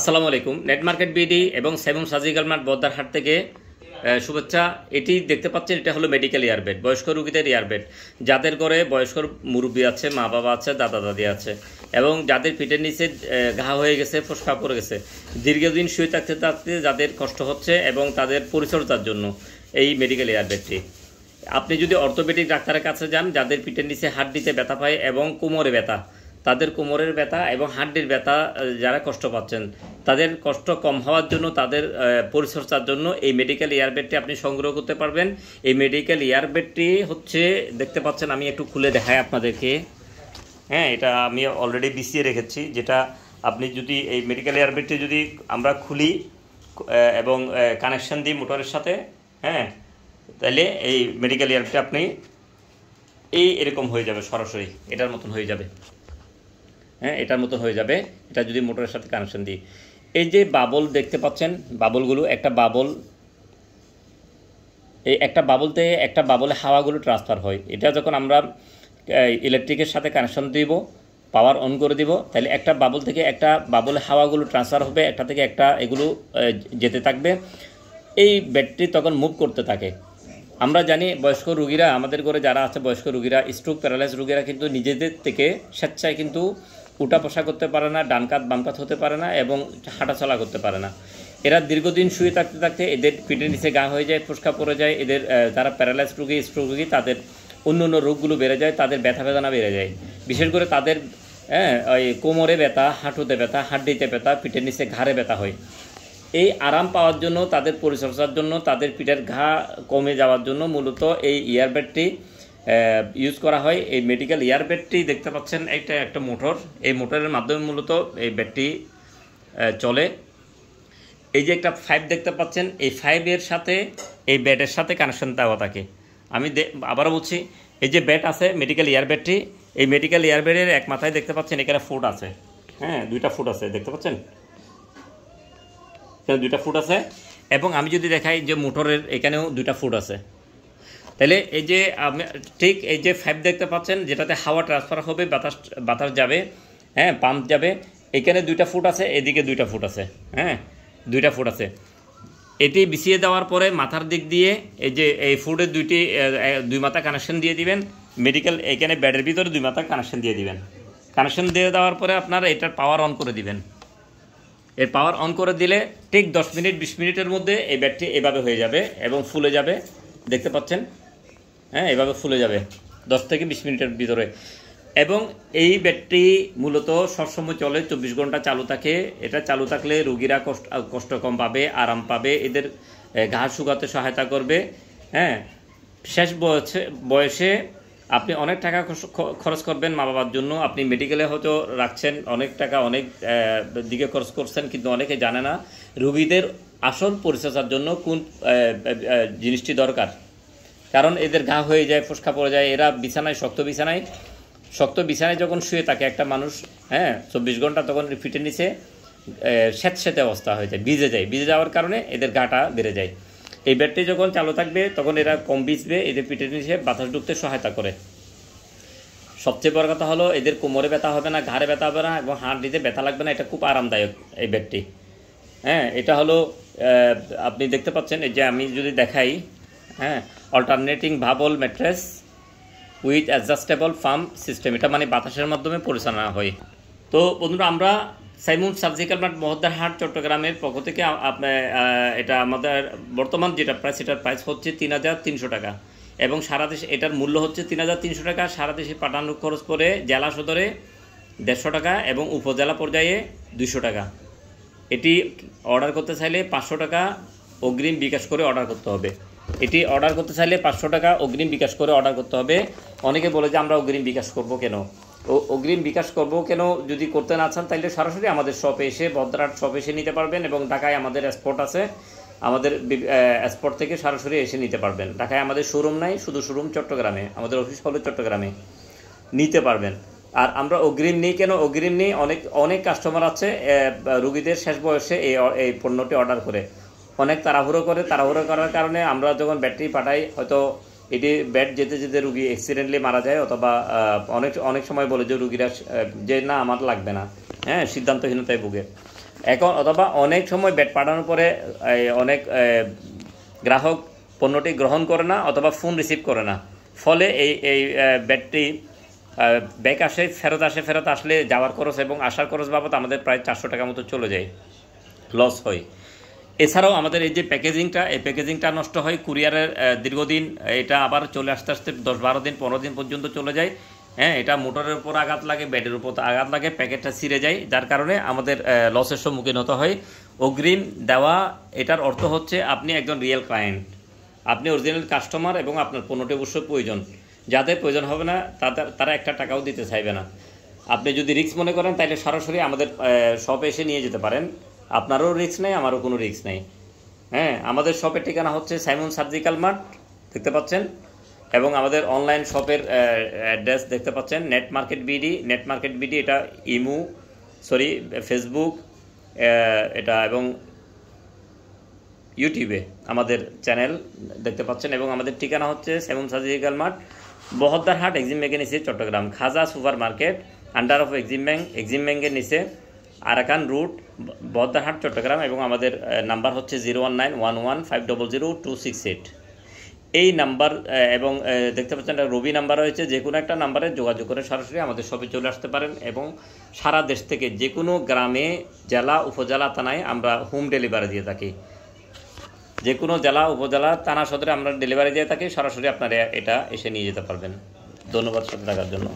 আসসালামু আলাইকুম। Net market BD এবং সেভেন সার্জিক্যাল মার্ট বদ্দারহাট থেকে শুভেচ্ছা। এটি দেখতে পাচ্ছেন, এটা হলো মেডিকেল ইয়ারবেড, বয়স্ক রোগীদের ইয়ারবেড। যাদের ঘরে বয়স্ক মুরব্বী আছে, মা বাবা আছে, দাদা দাদি আছে এবং যাদের পিঠের নিচে ঘা হয়ে গেছে, ফোসকা পড়ে গেছে, দীর্ঘদিন শুয়ে থাকতে থাকতে যাদের কষ্ট হচ্ছে এবং তাদের পরিচর্যার জন্য এই মেডিকেল ইয়ারবেডটি। আপনি যদি অর্থোপেডিক ডাক্তারের কাছে যান, যাদের পিঠের নিচে হাড্ডিতে ব্যথা পায় এবং কোমরে ব্যথা, তাদের কোমরের ব্যথা এবং হাড্ডির ব্যথা যারা কষ্ট পাচ্ছেন, তাদের কষ্ট কম হওয়ার জন্য, তাদের পরিচর্যার জন্য এই মেডিকেল ইয়ারবেডটি আপনি সংগ্রহ করতে পারবেন। এই মেডিকেল ইয়ারবেডটি হচ্ছে, দেখতে পাচ্ছেন, আমি একটু খুলে দেখাই আপনাদেরকে। হ্যাঁ, এটা আমি অলরেডি বিছিয়ে রেখেছি। যেটা আপনি যদি এই মেডিকেল ইয়ারবেডটি যদি আমরা খুলি এবং কানেকশান দিই মোটরের সাথে, হ্যাঁ, তাহলে এই মেডিকেল ইয়ারবেডটি আপনি এরকম হয়ে যাবে, সরাসরি এটার মতন হয়ে যাবে। হ্যাঁ, এটার মতো হয়ে যাবে, এটা যদি মোটরের সাথে কানেকশন দিই। এই যে বাবল দেখতে পাচ্ছেন, বাবলগুলো, একটা বাবল, এই একটা বাবল থেকে একটা বাবলে হাওয়াগুলো ট্রান্সফার হয়। এটা যখন আমরা ইলেকট্রিকের সাথে কানেকশন দিব, পাওয়ার অন করে দিব, তাহলে একটা বাবল থেকে একটা বাবলে হাওয়াগুলো ট্রান্সফার হবে, একটা থেকে একটা এগুলো যেতে থাকবে। এই ব্যাটারি তখন মুভ করতে থাকে। আমরা জানি বয়স্ক রুগীরা, আমাদের ঘরে যারা আছে বয়স্ক রুগীরা, স্ট্রোক প্যারালাইজ রুগীরা কিন্তু নিজেদের থেকে স্বেচ্ছায় কিন্তু উঠা বসা করতে পারে না, ডান কাত বাম কাত হতে পারে না এবং হাঁটাচলা করতে পারে না। এরা দীর্ঘদিন শুয়ে থাকতে থাকতে এদের পিঠের নিচে ঘা হয়ে যায়, ফোসকা পড়ে যায়। এদের যারা প্যারালাইজ রুগী, স্ট্রোক রুগী, তাদের অন্য অন্য রোগগুলো বেড়ে যায়, তাদের ব্যথা বেদনা বেড়ে যায়। বিশেষ করে তাদের ওই কোমরে ব্যথা, হাঁটুতে ব্যথা, হাড্ডিতে ব্যথা, পিঠের নিচে ঘাড়ে ব্যথা হয়। এই আরাম পাওয়ার জন্য, তাদের পরিচর্যার জন্য, তাদের পিঠের ঘা কমে যাওয়ার জন্য মূলত এই ইয়ারবেডটি ইউজ করা হয়। এই মেডিকেল ইয়ারবেডটি দেখতে পাচ্ছেন, এটা একটা মোটর, এই মোটরের মাধ্যমে মূলত এই ব্যাটটি চলে। এই যে একটা পাইপ দেখতে পাচ্ছেন, এই পাইপের সাথে এই ব্যাটের সাথে কানেকশন দেওয়া থাকে। আমি আবারও বলছি, এই যে ব্যাট আছে মেডিকেল ইয়ারবেডটি, এই মেডিকেল ইয়ারবেডের এক মাথায় দেখতে পাচ্ছেন এখানে ফুট আছে, হ্যাঁ, দুইটা ফুট আছে, দেখতে পাচ্ছেন, দুইটা ফুট আছে। এবং আমি যদি দেখাই যে মোটরের এখানেও দুইটা ফুট আছে। তাহলে এই যে ঠিক এই যে পাইপ দেখতে পাচ্ছেন, যেটাতে হাওয়া ট্রান্সফার হবে, বাতাস যাবে, হ্যাঁ, পাম্প যাবে, এখানে দুইটা ফুট আছে, এদিকে দুইটা ফুট আছে, হ্যাঁ, দুইটা ফুট আছে। এটি বিছিয়ে দেওয়ার পরে মাথার দিক দিয়ে এই যে এই ফুটের দুই মাথা কানেকশন দিয়ে দিবেন। মেডিকেল এখানে ব্যাডের ভিতরে দুই মাথা কানেকশন দিয়ে দিবেন। কানেকশন দিয়ে দেওয়ার পরে আপনারা এটার পাওয়ার অন করে দিবেন। এর পাওয়ার অন করে দিলে ঠিক 10 মিনিট 20 মিনিটের মধ্যে এই ব্যাটটি এভাবে হয়ে যাবে এবং ফুলে যাবে, দেখতে পাচ্ছেন, হ্যাঁ, এভাবে ফুলে যাবে 10 থেকে 20 মিনিটের ভিতরে। এবং এই ব্যাটটি মূলত সবসময় চলে, 24 ঘন্টা চালু থাকে। এটা চালু থাকলে রোগীরা কষ্ট কম পাবে, আরাম পাবে, এদের ঘা শুকাতে সহায়তা করবে। হ্যাঁ, শেষ বয়সে আপনি অনেক টাকা খরচ করবেন মা বাবার জন্য, আপনি মেডিকেলে হয়তো রাখছেন, অনেক টাকা অনেক দিকে খরচ করছেন, কিন্তু অনেকে জানে না রোগীদের আসল পরিচর্যার জন্য কোন জিনিসটি দরকার। কারণ এদের ঘা হয়ে যায়, ফোসকা পড়ে যায়, এরা বিছানায়, শক্ত বিছানায় যখন শুয়ে থাকে একটা মানুষ, হ্যাঁ, 24 ঘন্টা, তখন পিঠের নিচে স্যাঁতস্যাঁতে অবস্থা হয়ে যায়, ভিজে যাওয়ার কারণে এদের ঘাটা বেড়ে যায়। এই ব্যাটটি যখন চালু থাকবে তখন এরা কম ভিজবে, এদের পিঠের নিচে বাতাস ঢুকতে সহায়তা করে। সবচেয়ে বড় কথা হলো এদের কোমরে ব্যথা হবে না, ঘাড়ে ব্যথা হবে না এবং হাড়িতে ব্যথা লাগবে না। এটা খুব আরামদায়ক এই ব্যাটটি। হ্যাঁ, এটা হলো আপনি দেখতে পাচ্ছেন, এই যে আমি যদি দেখাই, হ্যাঁ, অল্টারনেটিং ভাবল mattress with adjustable farm system, এটা মানে বাতাসের মাধ্যমে পরিচালনা হয়। তো বন্ধুরা, আমরা সাইমন সার্জিক্যাল মার্ট বহদ্দারহাট চট্টগ্রামের পক্ষ থেকে এটা আমাদের বর্তমান যেটা প্রাইস, এটার প্রাইস হচ্ছে 3300 টাকা এবং সারা দেশে এটার মূল্য হচ্ছে 3300 টাকা। সারা দেশে পাঠানো খরচ করে জেলা সদরে 150 টাকা এবং উপজেলা পর্যায়ে 200 টাকা। এটি অর্ডার করতে চাইলে 500 টাকা অগ্রিম বিকাশ করে অর্ডার করতে হবে। এটি অর্ডার করতে চাইলে 500 টাকা অগ্রিম বিকাশ করে অর্ডার করতে হবে। অনেকে বলে যে আমরা অগ্রিম বিকাশ করব কেন, অগ্রিম বিকাশ করব কেন, যদি করতে না চান তাহলে সরাসরি আমাদের শপে এসে, বহদ্দারহাট শপে এসে নিতে পারবেন এবং ঢাকায় আমাদের স্পট আছে, আমাদের স্পট থেকে সরাসরি এসে নিতে পারবেন। ঢাকায় আমাদের শোরুম নাই, শুধু শোরুম চট্টগ্রামে, আমাদের অফিস হলো চট্টগ্রামে, নিতে পারবেন। আর আমরা অগ্রিম নিই কেন, অগ্রিম নিই, অনেক কাস্টমার আছে রুগীদের শেষ বয়সে এই পণ্যটি অর্ডার করে, অনেক তাড়াহুড়ো করার কারণে আমরা যখন ব্যাটারি পাঠাই, হয়তো এটি ব্যাট যেতে যেতে রুগী অ্যাক্সিডেন্টলি মারা যায়, অথবা অনেক সময় বলে যে রুগীরা যে না আমার লাগবে না, হ্যাঁ, সিদ্ধান্তহীনতায় ভুগে। এখন অথবা অনেক সময় ব্যাট পাঠানোর পরে অনেক গ্রাহক পণ্যটি গ্রহণ করে না অথবা ফোন রিসিভ করে না, ফলে এই ব্যাটটি ব্যাক আসে, ফেরত আসলে যাওয়ার খরচ এবং আসার খরচ বাবদ আমাদের প্রায় 400 টাকা মতো চলে যায়, লস হয়। এছাড়াও আমাদের এই যে প্যাকেজিংটা, এই প্যাকেজিংটা নষ্ট হয়, কুরিয়ারের দীর্ঘদিন এটা আবার চলে আসতে 10-12 দিন 15 দিন পর্যন্ত চলে যায়। হ্যাঁ, এটা মোটরের উপর আঘাত লাগে, ব্যাটের উপর আঘাত লাগে, প্যাকেটটা ছিঁড়ে যায়, যার কারণে আমাদের লসের সম্মুখীন হতে হয়। অগ্রিম দেওয়া এটার অর্থ হচ্ছে আপনি একজন রিয়েল ক্লায়েন্ট, আপনি অরিজিনাল কাস্টমার এবং আপনার পণ্যটি অবশ্যই প্রয়োজন। যাদের প্রয়োজন হবে না তারা একটা টাকাও দিতে চাইবে না। আপনি যদি রিস্ক মনে করেন তাহলে সরাসরি আমাদের শপে এসে নিয়ে যেতে পারেন, আপনারও রিস্ক নেই, আমারও কোনো রিস্ক নেই। হ্যাঁ, আমাদের শপের ঠিকানা হচ্ছে সাইমন সার্জিক্যাল মার্ট, দেখতে পাচ্ছেন, এবং আমাদের অনলাইন শপের অ্যাড্রেস দেখতে পাচ্ছেন নেট মার্কেট বিডি, এটা ফেসবুক এটা এবং ইউটিউবে আমাদের চ্যানেল দেখতে পাচ্ছেন। এবং আমাদের ঠিকানা হচ্ছে Simon surgical mart, Bahaddarhat, Exim ব্যাংকের নিচে, Chittagong, Khaja super market, under of Exim ব্যাংকের নিচে, আরাকান রুট, বহদ্দারহাট, চট্টগ্রাম। এবং আমাদের নাম্বার হচ্ছে 01911500268। এই নাম্বার এবং দেখতে পাচ্ছেন একটা রবি নাম্বার রয়েছে, যে কোনো একটা নাম্বারে যোগাযোগ করে সরাসরি আমাদের শপে চলে আসতে পারেন। এবং সারা দেশ থেকে যে কোনো গ্রামে, জেলা, উপজেলা, থানায় আমরা হোম ডেলিভারি দিয়ে থাকি। যে কোনো জেলা, উপজেলা, থানা সদরে আমরা ডেলিভারি দিয়ে থাকি, সরাসরি আপনারা এটা এসে নিয়ে যেতে পারবেন। ধন্যবাদ সাথে থাকার জন্য।